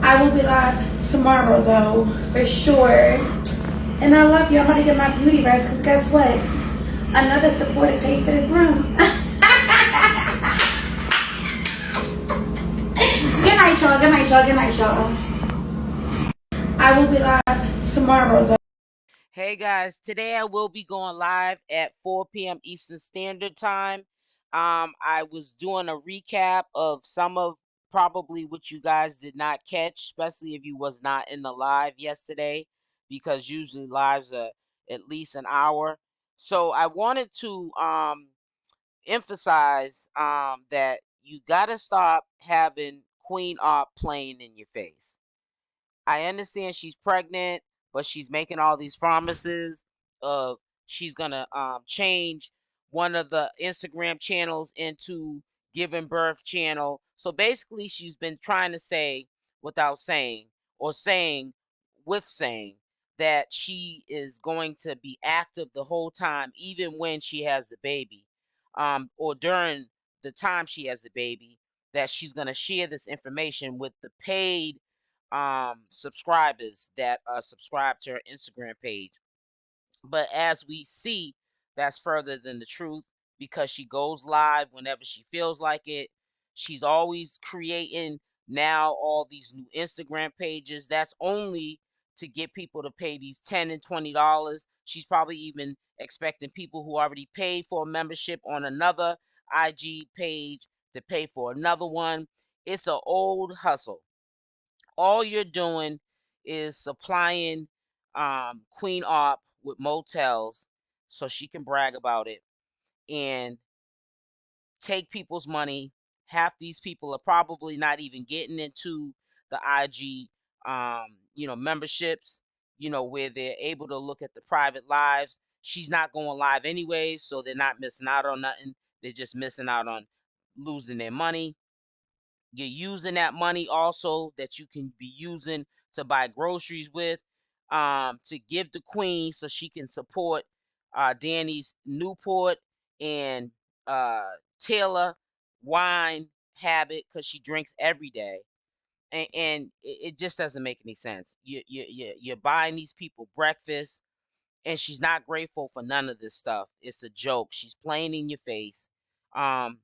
I will be live tomorrow though, for sure. And I love you. I'm about to get my beauty rest because guess what? Another supporter paid for this room. Good night, y'all. Good night, y'all. Good night, y'all. I will be live tomorrow though. Hey guys, today I will be going live at 4 p.m. Eastern Standard Time. I was doing a recap of some of probably what you guys did not catch, especially if you was not in the live yesterday, because usually lives are at least an hour. So I wanted to emphasize that you gotta stop having Queen Opp playing in your face. I understand she's pregnant, but she's making all these promises of she's gonna change one of the Instagram channels into giving birth channel. So basically, she's been trying to say without saying, or saying with saying, that she is going to be active the whole time, even when she has the baby, or during the time she has the baby. That she's gonna share this information with the paid subscribers that subscribe to her Instagram page. But as we see, that's further than the truth, because she goes live whenever she feels like it. She's always creating now all these new Instagram pages. That's only to get people to pay these $10 and $20. She's probably even expecting people who already paid for a membership on another IG page to pay for another one. It's an old hustle. All you're doing is supplying Queen Opp with motels so she can brag about it and take people's money. Half these people are probably not even getting into the IG, memberships, where they're able to look at the private lives. She's not going live anyways, so they're not missing out on nothing. They're just missing out on losing their money. You're using that money also that you can be using to buy groceries with, to give the queen so she can support Danny's Newport and Taylor wine habit, because she drinks every day. And it just doesn't make any sense. You're buying these people breakfast, and she's not grateful for none of this stuff. It's a joke. She's playing in your face. Um,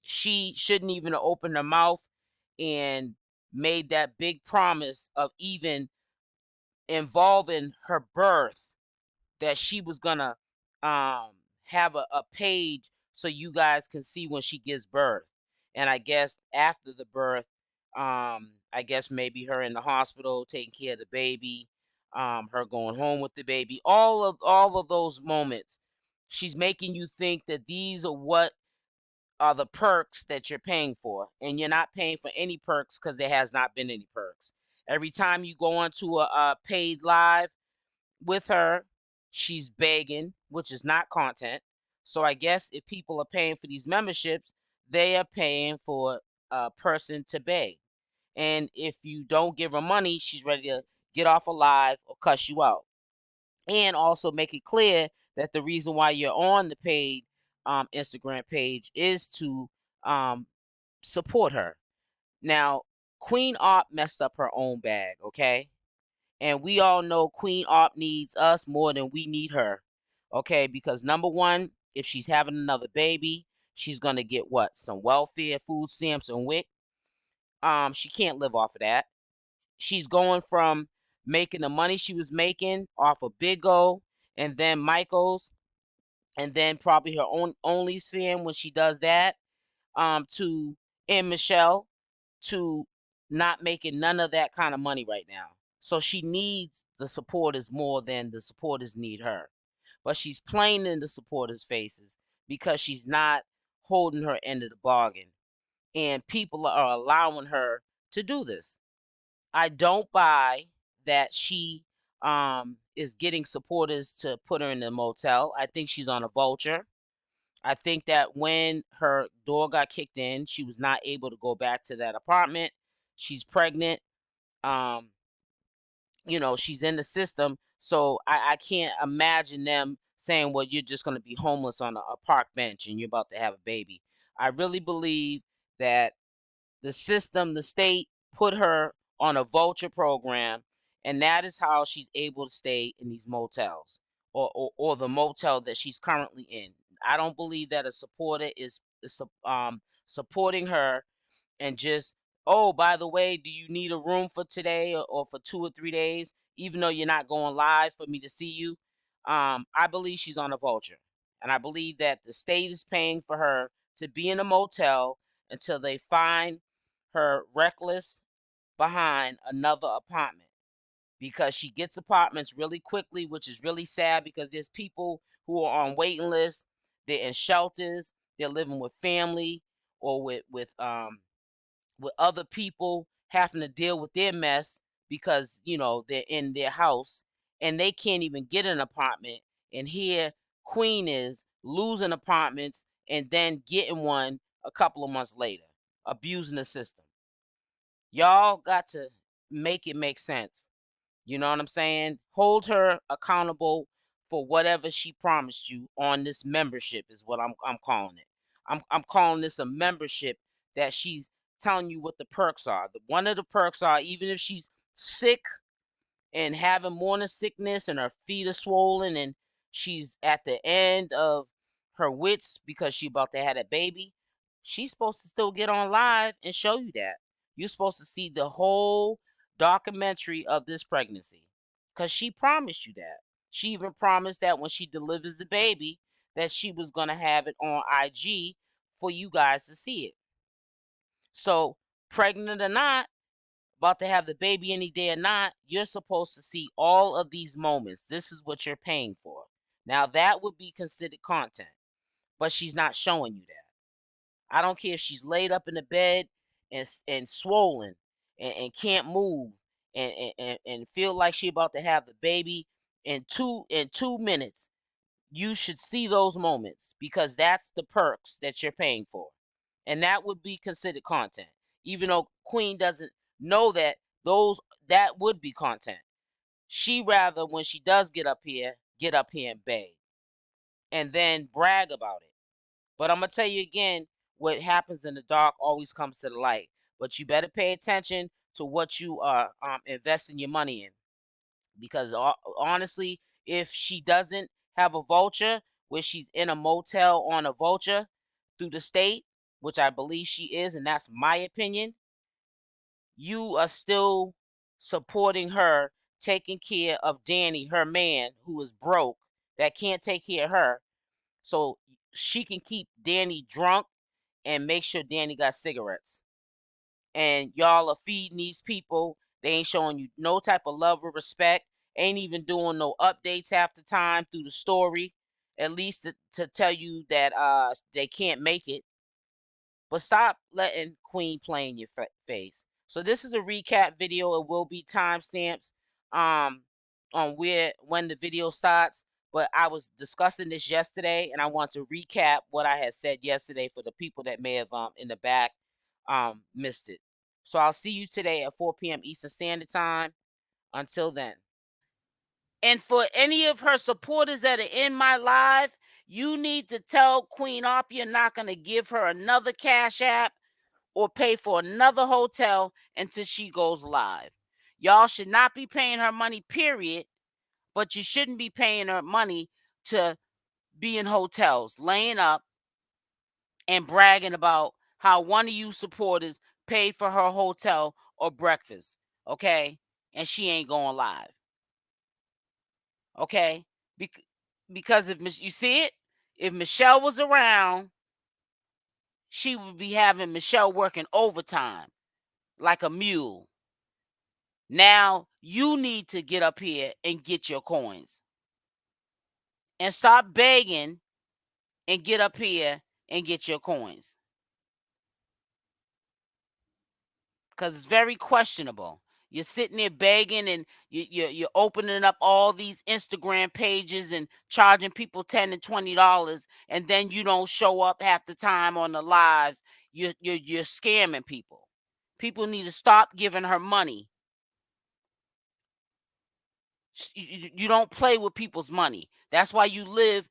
she shouldn't even have opened her mouth and made that big promise of even involving her birth, that she was gonna um have a page so you guys can see when she gives birth. And I guess after the birth, I guess maybe her in the hospital taking care of the baby, her going home with the baby, all of those moments, she's making you think that these are what are the perks that you're paying for, and you're not paying for any perks because there has not been any perks. Every time you go onto a paid live with her, she's begging, which is not content. So I guess if people are paying for these memberships, they are paying for a person to beg. And if you don't give her money, she's ready to get off a live or cuss you out. And also make it clear that the reason why you're on the paid Instagram page is to um, support her. Now, Queen Opp messed up her own bag, okay? And we all know Queen Opp needs us more than we need her, okay? Because number one, if she's having another baby, she's gonna get what? Some welfare, food stamps, and WIC. She can't live off of that. She's going from making the money she was making off of Big O and then Michael's, and then probably her own OnlyFans when she does that, to and Michelle, to not making none of that kind of money right now. So she needs the supporters more than the supporters need her. But she's playing in the supporters' faces because she's not holding her end of the bargain. And people are allowing her to do this. I don't buy that she is getting supporters to put her in the motel. I think she's on a vulture. I think that when her door got kicked in, she was not able to go back to that apartment. She's pregnant. Um, she's in the system. So I can't imagine them saying, well, you're just going to be homeless on a park bench and you're about to have a baby. I really believe that the system, the state, put her on a vulture program, and that is how she's able to stay in these motels or the motel that she's currently in. I don't believe that a supporter is supporting her and just, oh, by the way, do you need a room for today or for 2 or 3 days, even though you're not going live for me to see you? I believe she's on a vulture, and I believe that the state is paying for her to be in a motel until they find her reckless behind another apartment, because she gets apartments really quickly, which is really sad because there's people who are on waiting lists. They're in shelters. They're living with family or with other people having to deal with their mess because they're in their house and they can't even get an apartment. And here Queen is losing apartments and then getting one a couple of months later, abusing the system. Y'all got to make it make sense. You know what I'm saying? Hold her accountable for whatever she promised you on this membership is what I'm calling it. I'm calling this a membership that she's telling you what the perks are. One of the perks are, even if she's sick and having morning sickness and her feet are swollen and she's at the end of her wits because she about to have a baby, she's supposed to still get on live and show you that. You're supposed to see the whole documentary of this pregnancy because she promised you that. She even promised that when she delivers the baby that she was going to have it on IG for you guys to see it. So, pregnant or not, about to have the baby any day or not, you're supposed to see all of these moments. This is what you're paying for. Now, that would be considered content, but she's not showing you that. I don't care if she's laid up in the bed and swollen and can't move and feel like she about to have the baby in 2 minutes. You should see those moments because that's the perks that you're paying for. And that would be considered content. Even though Queen doesn't know that would be content. She rather, when she does get up here and beg and then brag about it. But I'm gonna tell you again, what happens in the dark always comes to the light. But you better pay attention to what you are investing your money in, because honestly, if she doesn't have a vulture where she's in a motel on a vulture through the state, which I believe she is, and that's my opinion, you are still supporting her taking care of Danny, her man, who is broke, that can't take care of her, so she can keep Danny drunk and make sure Danny got cigarettes. And y'all are feeding these people. They ain't showing you no type of love or respect. Ain't even doing no updates half the time through the story, at least to tell you that they can't make it. But stop letting Queen play in your face. So this is a recap video. It will be timestamps um on when the video starts. But I was discussing this yesterday, and I want to recap what I had said yesterday for the people that may have in the back missed it. So I'll see you today at 4 p.m. Eastern Standard Time. Until then. And for any of her supporters that are in my live, you need to tell Queen Opp you're not going to give her another Cash App or pay for another hotel until she goes live. Y'all should not be paying her money, period, but you shouldn't be paying her money to be in hotels, laying up and bragging about how one of you supporters paid for her hotel or breakfast, okay? And she ain't going live, okay? Because if you see it, if Michelle was around, she would be having Michelle working overtime like a mule. Now you need to get up here and get your coins and stop begging and get up here and get your coins, because it's very questionable. You're sitting there begging and you're opening up all these Instagram pages and charging people $10 and $20, and then you don't show up half the time on the lives. You're scamming people. People need to stop giving her money. You don't play with people's money. That's why you live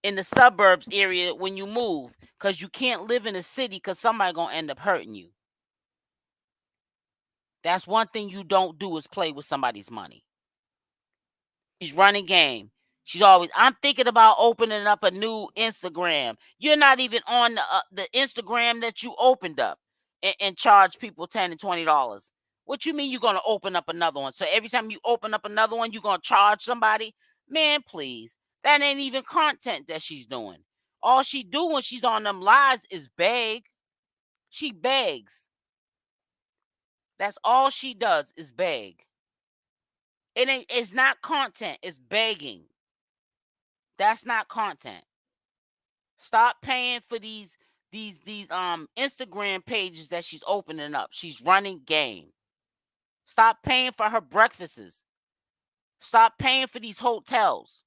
in the suburbs area when you move, because you can't live in a city because somebody gonna end up hurting you. That's one thing you don't do is play with somebody's money. She's running game. She's always, I'm thinking about opening up a new Instagram. You're not even on the Instagram that you opened up and charge people $10 and $20. What you mean you're going to open up another one? So every time you open up another one, you're going to charge somebody? Man, please. That ain't even content that she's doing. All she do when she's on them lives is beg. She begs. That's all she does is beg. It's not content. It's begging. That's not content. Stop paying for these Instagram pages that she's opening up. She's running game. Stop paying for her breakfasts. Stop paying for these hotels.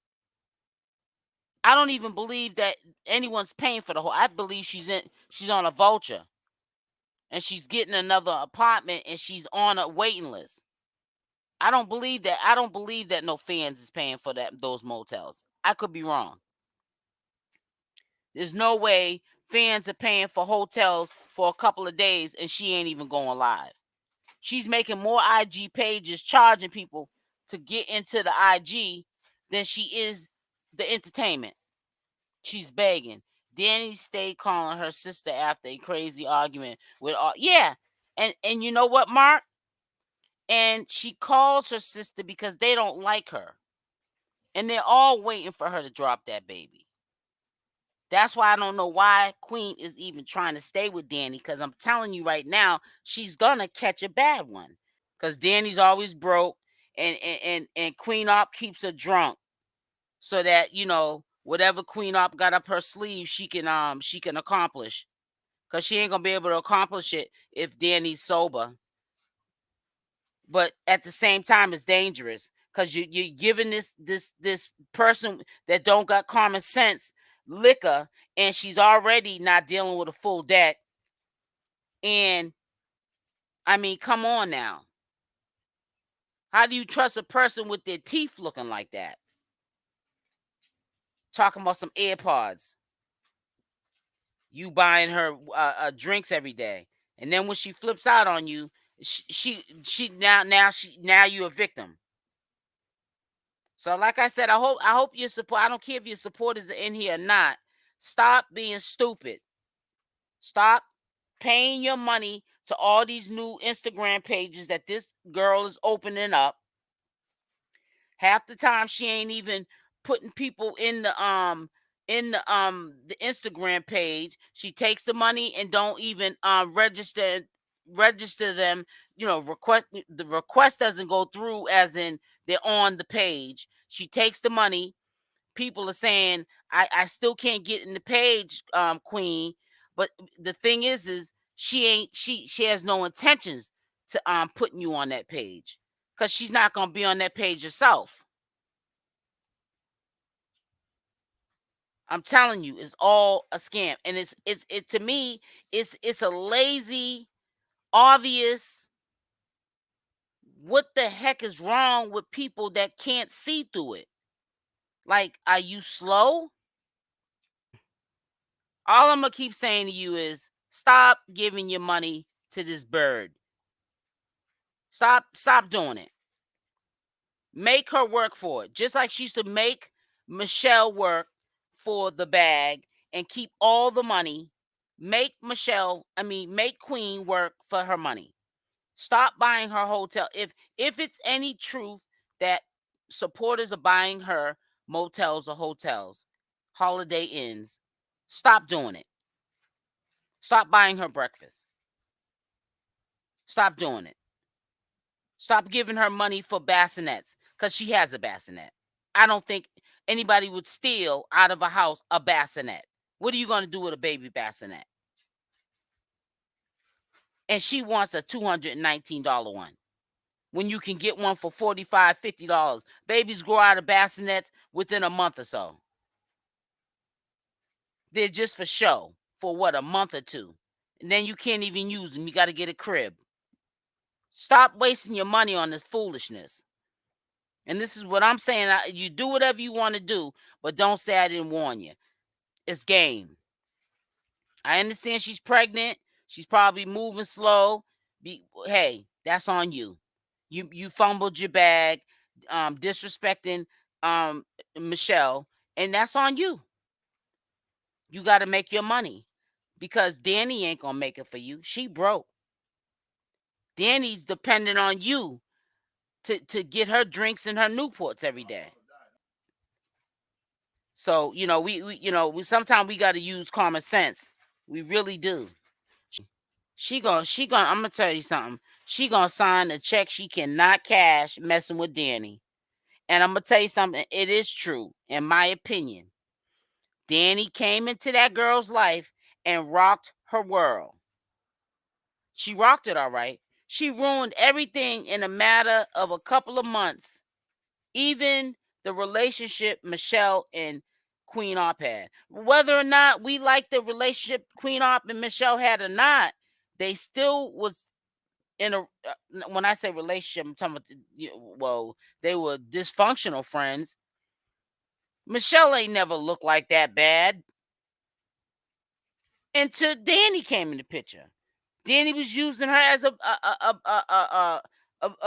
I don't even believe that anyone's paying for the whole. I believe she's on a vulture. And she's getting another apartment and she's on a waiting list. I don't believe that. I don't believe that no fans is paying for those motels. I could be wrong. There's no way fans are paying for hotels for a couple of days and she ain't even going live. She's making more IG pages charging people to get into the IG than she is the entertainment. She's begging. Danny stayed calling her sister after a crazy argument with all. Yeah. And you know what, Mark? And she calls her sister because they don't like her. And they're all waiting for her to drop that baby. That's why I don't know why Queen is even trying to stay with Danny, because I'm telling you right now, she's gonna catch a bad one. Because Danny's always broke, and Queen Opp keeps her drunk, so that whatever Queen Opp got up her sleeve, she can accomplish. Because she ain't gonna be able to accomplish it if Danny's sober. But at the same time, it's dangerous because you're giving this person that don't got common sense liquor, and she's already not dealing with a full debt. And I mean, come on now. How do you trust a person with their teeth looking like that? Talking about some AirPods. You buying her drinks every day, and then when she flips out on you, now you're a victim. So like I said, I hope your support. I don't care if your supporters are in here or not. Stop being stupid. Stop paying your money to all these new Instagram pages that this girl is opening up. Half the time she ain't even putting people in the Instagram page. She takes the money and don't even register them. The request doesn't go through, as in they're on the page. She takes the money. People are saying, I still can't get in the page, Queen. But the thing is she has no intentions to putting you on that page, because she's not gonna be on that page herself. I'm telling you, it's all a scam. And it to me, it's a lazy, obvious. What the heck is wrong with people that can't see through it? Like, are you slow? All I'm gonna keep saying to you is stop giving your money to this bird. Stop doing it. Make her work for it. Just like she used to make Michelle work for the bag and keep all the money. Make Queen work for her money. Stop buying her hotel. If it's any truth that supporters are buying her motels or hotels, Holiday Inns, stop doing it. Stop buying her breakfast. Stop doing it. Stop giving her money for bassinets, because she has a bassinet. I don't think anybody would steal out of a house a bassinet. What are you going to do with a baby bassinet? And she wants a $219 one when you can get one for $45, $50. Babies grow out of bassinets within a month or so. They're just for show for what, a month or two. And then you can't even use them. You got to get a crib. Stop wasting your money on this foolishness. And this is what I'm saying. You do whatever you want to do, but don't say I didn't warn you. It's game. I understand she's pregnant. She's probably moving slow. Hey, That's on you. You fumbled your bag, disrespecting Michelle, and that's on you. You got to make your money because Danny ain't gonna make it for you. She broke. Danny's dependent on you to get her drinks and her Newports every day. So we sometimes we got to use common sense. We really do. She gonna I'm gonna tell you something. She gonna sign a check she cannot cash messing with Danny. And I'm gonna tell you something. It is true, in my opinion. Danny came into that girl's life and rocked her world. She rocked it all right. She ruined everything in a matter of a couple of months. Even the relationship Michelle and Queen Opp had. Whether or not we like the relationship Queen Opp and Michelle had or not, they still was in a when I say relationship, I'm talking about they were dysfunctional friends. Michelle ain't never looked like that bad until Danny came in the picture. Danny was using her as a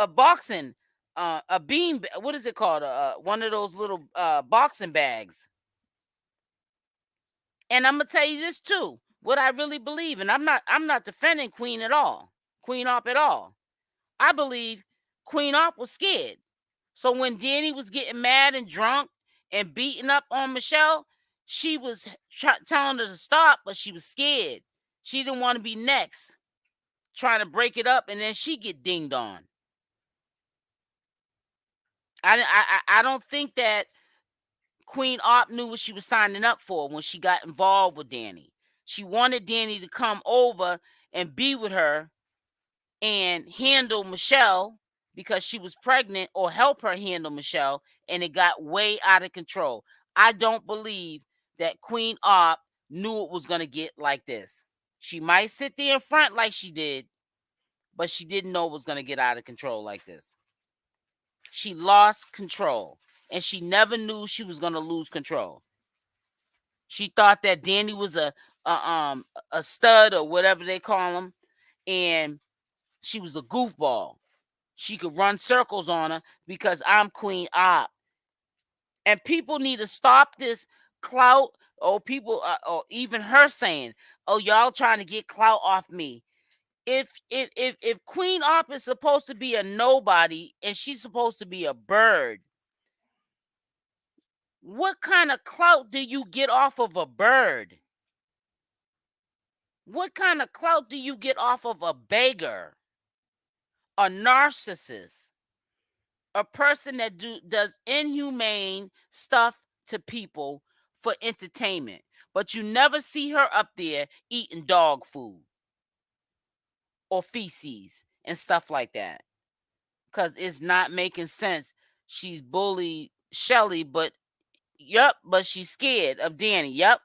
boxing a bean. What is it called? One of those little boxing bags. And I'm gonna tell you this too. What I really believe, and I'm not defending Queen at all, Queen Opp at all. I believe Queen Opp was scared. So when Danny was getting mad and drunk and beating up on Michelle, she was telling her to stop, but she was scared. She didn't want to be next, trying to break it up, and then she get dinged on. I don't think that Queen Opp knew what she was signing up for when she got involved with Danny. She wanted Danny to come over and be with her and handle Michelle because she was pregnant, or help her handle Michelle, and it got way out of control. I don't believe that Queen Opp knew it was going to get like this. She might sit there in front like she did, but she didn't know it was going to get out of control like this. She lost control, and she never knew she was going to lose control. She thought that Danny was a stud or whatever they call him, and she was a goofball. She could run circles on her because I'm Queen Opp. And people need to stop this clout, or people, or even her saying, "Oh, y'all trying to get clout off me." If Queen Opp is supposed to be a nobody and she's supposed to be a bird, what kind of clout do you get off of a bird? What kind of clout do you get off of a beggar, a narcissist, a person that does inhumane stuff to people for entertainment, but you never see her up there eating dog food or feces and stuff like that? Because it's not making sense. She's bullied Shelly, but she's scared of Danny. Yep,